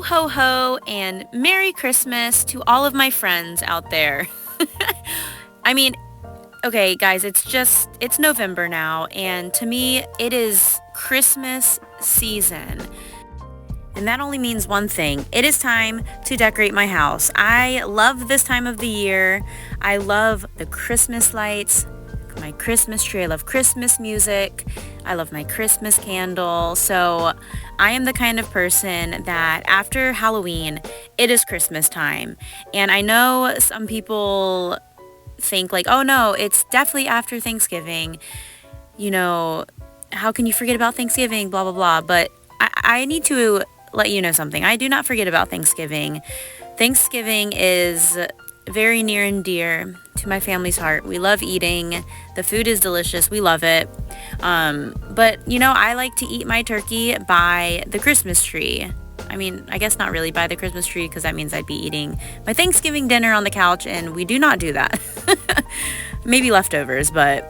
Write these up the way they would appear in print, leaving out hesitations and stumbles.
Ho, ho, ho, and Merry Christmas to all of my friends out there. I mean, okay, guys, it's November now, and to me, it is Christmas season. And that only means one thing. It is time to decorate my house. I love this time of the year. I love the Christmas lights, my Christmas tree. I love Christmas music. I love my Christmas candle. So I am the kind of person that after Halloween, it is Christmas time. And I know some people think like, oh no, it's definitely after Thanksgiving. You know, how can you forget about Thanksgiving? Blah, blah, blah. But I need to let you know something. I do not forget about Thanksgiving. Thanksgiving is very near and dear to my family's heart. We love eating. The food is delicious. We love it. But, you know, I like to eat my turkey by the Christmas tree. I mean, I guess not really by the Christmas tree because that means I'd be eating my Thanksgiving dinner on the couch, and we do not do that. Maybe leftovers, but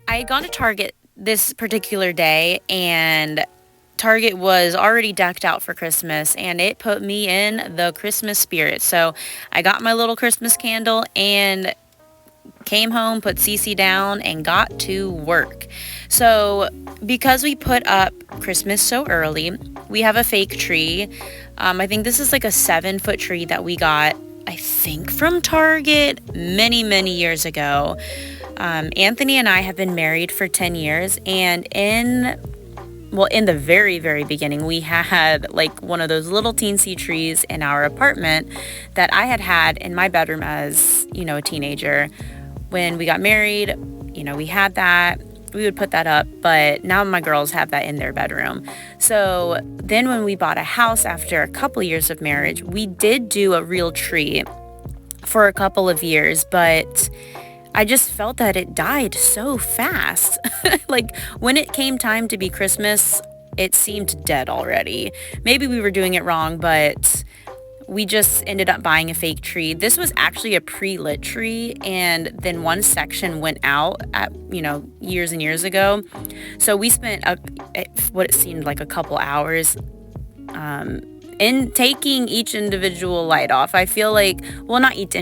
I had gone to Target this particular day, and Target was already decked out for Christmas, and it put me in the Christmas spirit. So I got my little Christmas candle and came home, put Cece down, and got to work. So because we put up Christmas so early, we have a fake tree. I think this is like a 7-foot tree that we got, I think, from Target many, many years ago. Anthony and I have been married for 10 years, and in the very, very beginning, we had like one of those little teensy trees in our apartment that I had in my bedroom as, you know, a teenager. When we got married, you know, we had that. We would put that up, but now my girls have that in their bedroom. So then when we bought a house after a couple years of marriage, we did do a real tree for a couple of years, but I just felt that it died so fast. Like when it came time to be Christmas, it seemed dead already. Maybe we were doing it wrong, but we just ended up buying a fake tree. This was actually a pre-lit tree, and then one section went out at, you know, years and years ago. So we spent what it seemed like a couple hours in taking each individual light off. I feel like, well, not each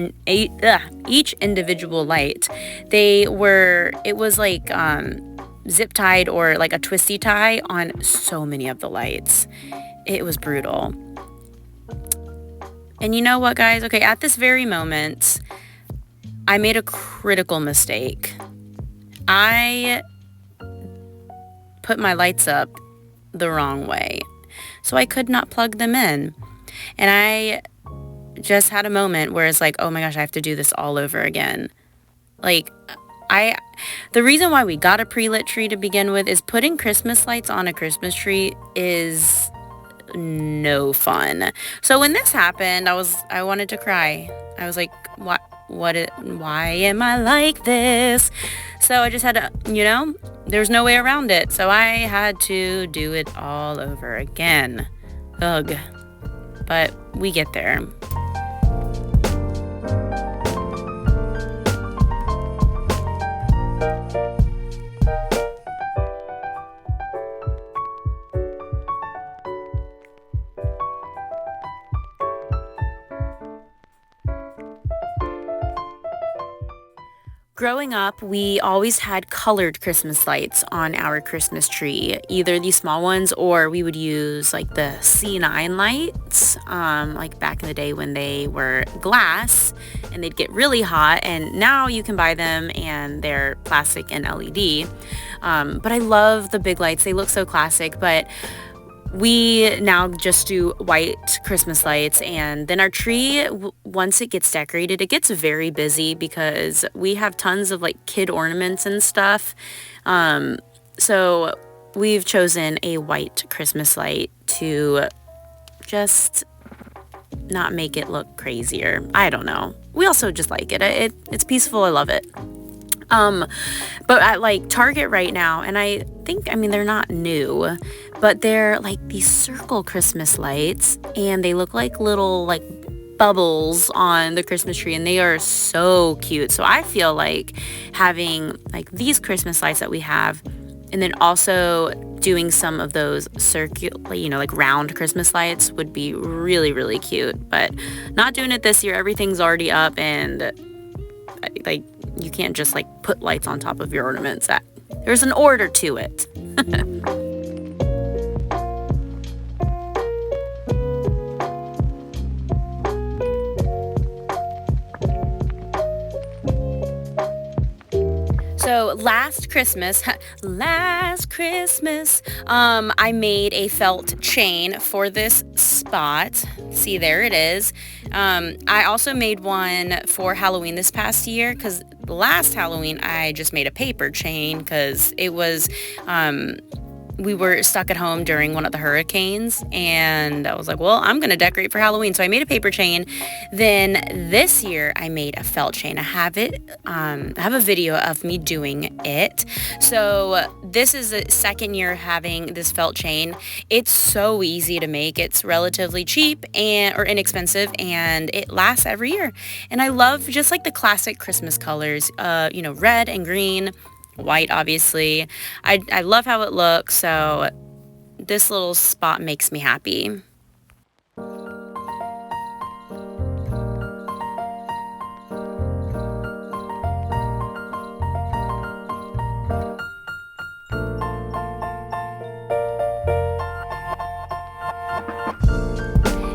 individual light. It was like zip tied or like a twisty tie on so many of the lights. It was brutal. And you know what, guys? Okay, at this very moment, I made a critical mistake. I put my lights up the wrong way, so I could not plug them in. And I just had a moment where it's like, oh my gosh, I have to do this all over again. Like, the reason why we got a pre-lit tree to begin with is putting Christmas lights on a Christmas tree is no fun. So when this happened, I wanted to cry. I was like, why am I like this? So I just had to, you know, there's no way around it. So I had to do it all over again. Ugh. But we get there. Growing up, we always had colored Christmas lights on our Christmas tree, either these small ones or we would use like the C9 lights, like back in the day when they were glass and they'd get really hot, and now you can buy them and they're plastic and LED. But I love the big lights. They look so classic, but we now just do white Christmas lights, and then our tree, once it gets decorated, it gets very busy because we have tons of like kid ornaments and stuff. So we've chosen a white Christmas light to just not make it look crazier. I don't know. We also just like it. It's peaceful. I love it. But at like Target right now, and I mean, they're not new, but they're like these circle Christmas lights, and they look like little like bubbles on the Christmas tree, and they are so cute. So I feel like having like these Christmas lights that we have, and then also doing some of those circular, like round Christmas lights would be really, really cute. But not doing it this year. Everything's already up, and like you can't just like put lights on top of your ornaments. There's an order to it. So last Christmas, I made a felt chain for this spot. See, there it is. I also made one for Halloween this past year, because last Halloween I just made a paper chain because it was, we were stuck at home during one of the hurricanes, and I was like, well, I'm going to decorate for Halloween. So I made a paper chain. Then this year I made a felt chain. I have a video of me doing it. So this is the second year having this felt chain. It's so easy to make. It's relatively cheap or inexpensive, and it lasts every year. And I love just like the classic Christmas colors, red and green. White, obviously. I love how it looks, so this little spot makes me happy.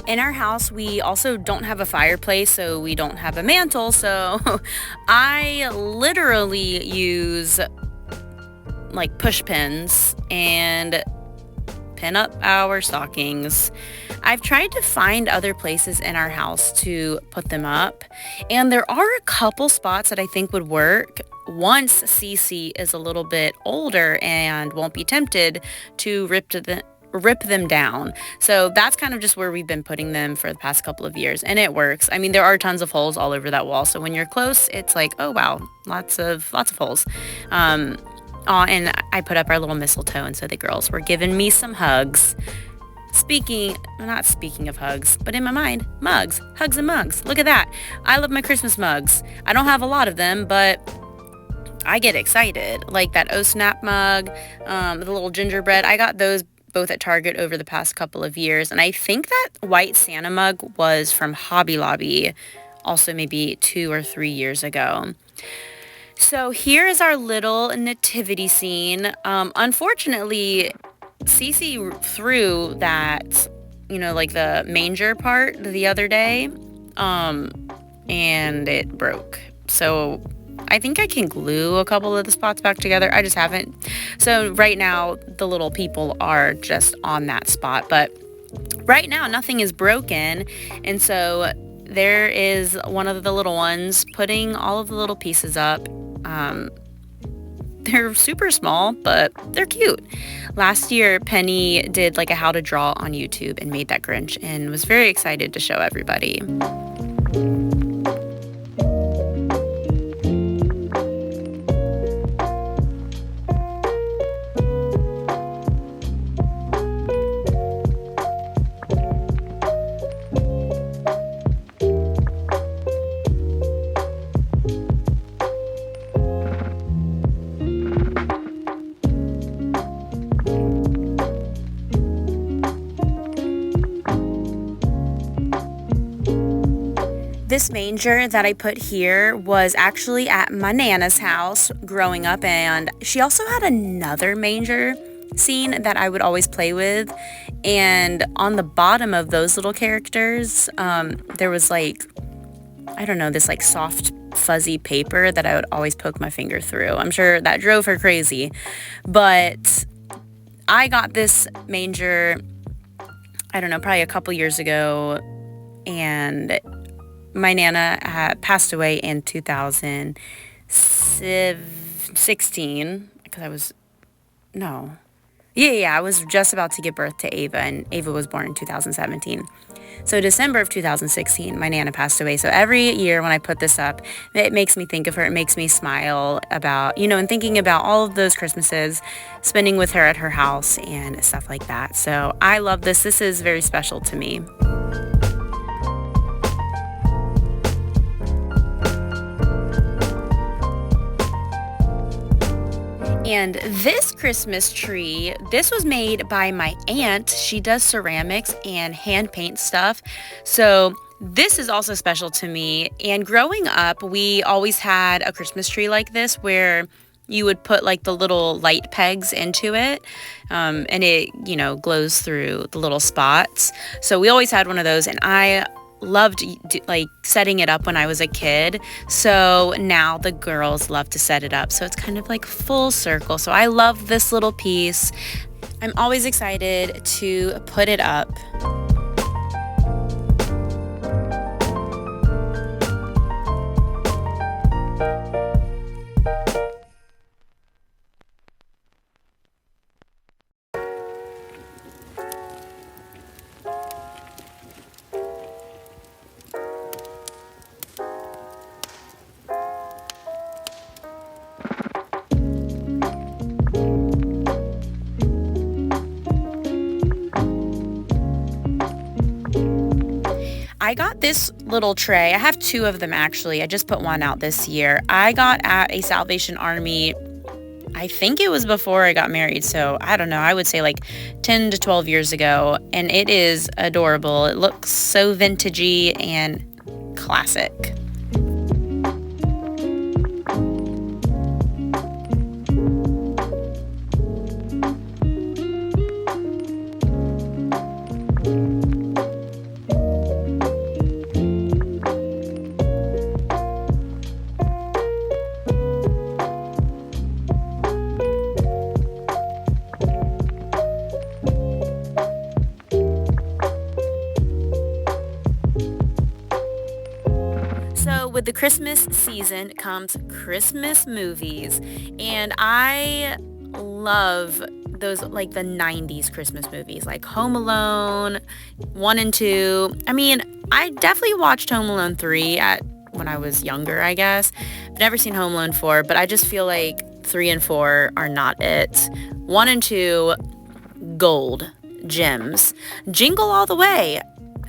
In our house, we also don't have a fireplace, so we don't have a mantle, so I literally use like push pins and pin up our stockings. I've tried to find other places in our house to put them up, and there are a couple spots that I think would work once Cece is a little bit older and won't be tempted to rip them down. So that's kind of just where we've been putting them for the past couple of years, and it works. I mean, there are tons of holes all over that wall, so when you're close, it's like, oh wow, lots of holes. And I put up our little mistletoe, and so the girls were giving me some hugs. Not speaking of hugs, but in my mind, hugs and mugs. Look at that. I love my Christmas mugs. I don't have a lot of them, but I get excited. Like that Oh Snap mug, the little gingerbread. I got those both at Target over the past couple of years. And I think that white Santa mug was from Hobby Lobby, also maybe 2 or 3 years ago. So here is our little nativity scene. Unfortunately, Cece threw that, like the manger part the other day, and it broke. So I think I can glue a couple of the spots back together. I just haven't. So right now, the little people are just on that spot. But right now, nothing is broken. And so there is one of the little ones putting all of the little pieces up. They're super small, but they're cute. Last year, Penny did like a how to draw on YouTube and made that Grinch, and was very excited to show everybody. This manger that I put here was actually at my Nana's house growing up, and she also had another manger scene that I would always play with, and on the bottom of those little characters, there was like, I don't know, this like soft fuzzy paper that I would always poke my finger through. I'm sure that drove her crazy, but I got this manger, I don't know, probably a couple years ago, and my Nana had passed away in 2016 because I was just about to give birth to Ava, and Ava was born in 2017. So December of 2016, my Nana passed away. So every year when I put this up, it makes me think of her. It makes me smile about, and thinking about all of those Christmases, spending with her at her house and stuff like that. So I love this. This is very special to me. And this Christmas tree, this was made by my aunt. She does ceramics and hand paint stuff. So this is also special to me. And growing up, we always had a Christmas tree like this where you would put like the little light pegs into it, and it, glows through the little spots. So we always had one of those, and I loved like setting it up when I was a kid. So now the girls love to set it up. So it's kind of like full circle. So I love this little piece. I'm always excited to put it up. I got this little tray. I have 2 of them actually. I just put one out this year. I got at a Salvation Army, I think it was before I got married, so I don't know. I would say like 10 to 12 years ago, and it is adorable. It looks so vintagey and classic. So with the Christmas season comes Christmas movies, and I love those, like the 90s Christmas movies, like Home Alone 1 and 2. I mean, I definitely watched Home Alone 3 when I was younger, I guess. I've never seen Home Alone 4, but I just feel like 3 and 4 are not it. 1 and 2, gold, gems. Jingle All the Way.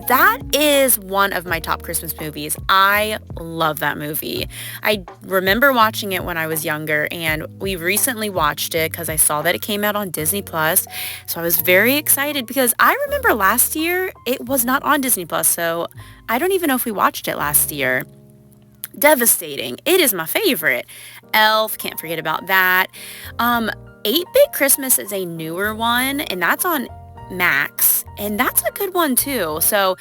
That is one of my top Christmas movies. I love that movie. I remember watching it when I was younger, and we recently watched it because I saw that it came out on Disney Plus. So I was very excited because I remember last year it was not on Disney Plus, so I don't even know if we watched it last year. Devastating. It is my favorite. Elf, can't forget about that. 8-Bit Christmas is a newer one, and that's on Max, and that's a good one too. So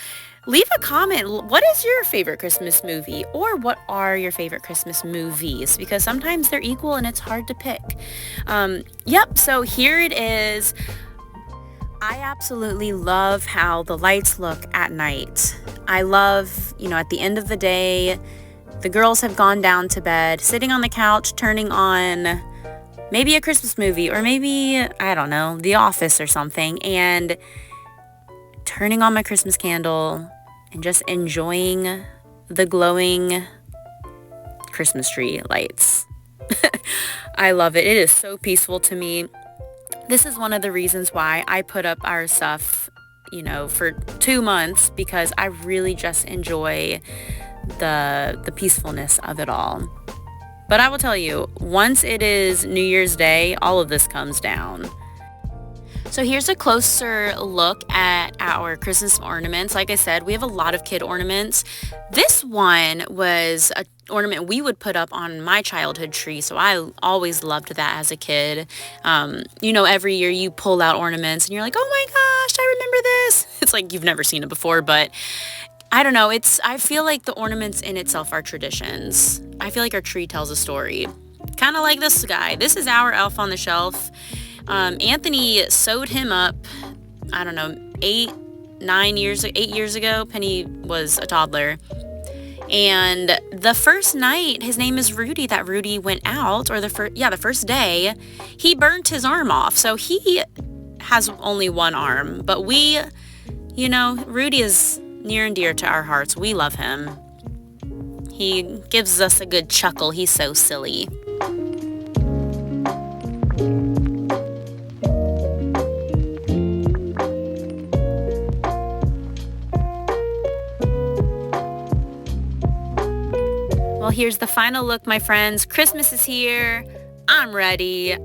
leave a comment. What is your favorite Christmas movie, or what are your favorite Christmas movies? Because sometimes they're equal and it's hard to pick. So here it is. I absolutely love how the lights look at night. I love, at the end of the day, the girls have gone down to bed, sitting on the couch, turning on maybe a Christmas movie, or maybe, I don't know, The Office or something, and turning on my Christmas candle and just enjoying the glowing Christmas tree lights. I love it. It is so peaceful to me. This is one of the reasons why I put up our stuff, for 2 months, because I really just enjoy the peacefulness of it all. But I will tell you, once it is New Year's Day, all of this comes down. So here's a closer look at our Christmas ornaments. Like I said, we have a lot of kid ornaments. This one was an ornament we would put up on my childhood tree, so I always loved that as a kid. Every year you pull out ornaments and you're like, oh my gosh, I remember this. It's like you've never seen it before, but I don't know. I feel like the ornaments in itself are traditions. I feel like our tree tells a story. Kind of like this guy. This is our elf on the shelf. Anthony sewed him up, I don't know, 8 years ago. Penny was a toddler. And the first night, his name is Rudy, that Rudy went out, or the first day, he burnt his arm off. So he has only one arm. But Rudy is near and dear to our hearts. We love him. He gives us a good chuckle. He's so silly. Well, here's the final look, my friends. Christmas is here. I'm ready.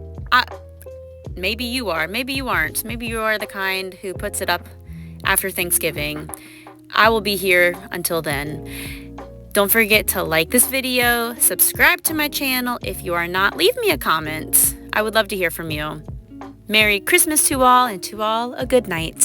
Maybe you are, maybe you aren't. Maybe you are the kind who puts it up after Thanksgiving. I will be here until then. Don't forget to like this video, subscribe to my channel. If you are not, leave me a comment. I would love to hear from you. Merry Christmas to all, and to all a good night.